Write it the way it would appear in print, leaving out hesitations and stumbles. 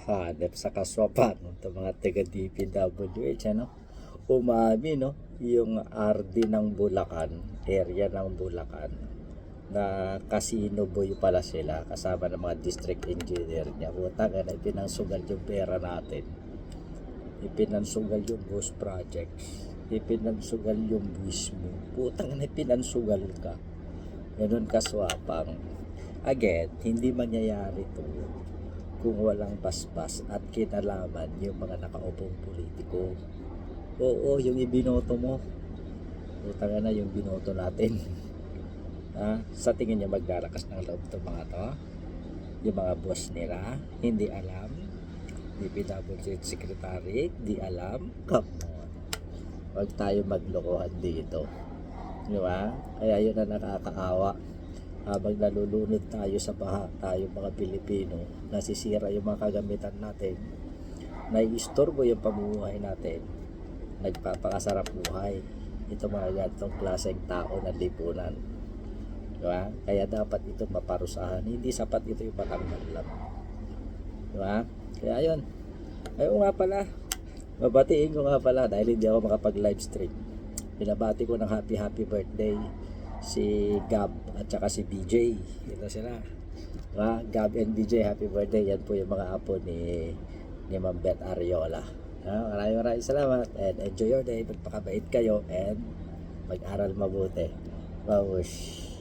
hanep sa kaswapan ng mga taga DPWH, ano? Umami, no? Yung RD ng Bulacan, area ng Bulacan, na casino boy pala sila, kasama ng mga district engineer niya. Butang na ipinansugal yung pera natin. Ipinansugal yung ghost projects. Ipinansugal yung wish mo. Putang na ipinansugal ka. Ganun kaswapang. Again, hindi mangyayari to kung walang basbas at kinalaman yung mga nakaupong politiko. Oo, yung ibinoto mo. Putang na yung binoto natin. Sa tingin niyo maglalakas ng loob itong mga to? Yung mga boss nila, hindi alam. DPWH Secretary, di alam. Come on. Huwag tayo maglokohan dito. Di ba? Kaya yun na nakakaawa. Habang nalulunod tayo sa baha, tayo mga Pilipino, nasisira yung mga kagamitan natin, naiistorbo yung pamumuhay natin, nagpapakasarap buhay. Ito mga ganitong klaseng tao na lipunan. Diba? Kaya dapat ito maparusahan. Hindi sapat ito yung patanggal lang. Diba? Kaya yun. Ayun nga pala. Mabatiin ko nga pala dahil hindi ako makapag live stream. Binabati ko ng happy birthday si Gab at saka si BJ. Ito sila. Diba? Gab and BJ, happy birthday. Yan po yung mga apo ni Ma'am Beth Ariola. Maraming salamat and enjoy your day. Magpakabait kayo and mag-aral mabuti. Babush.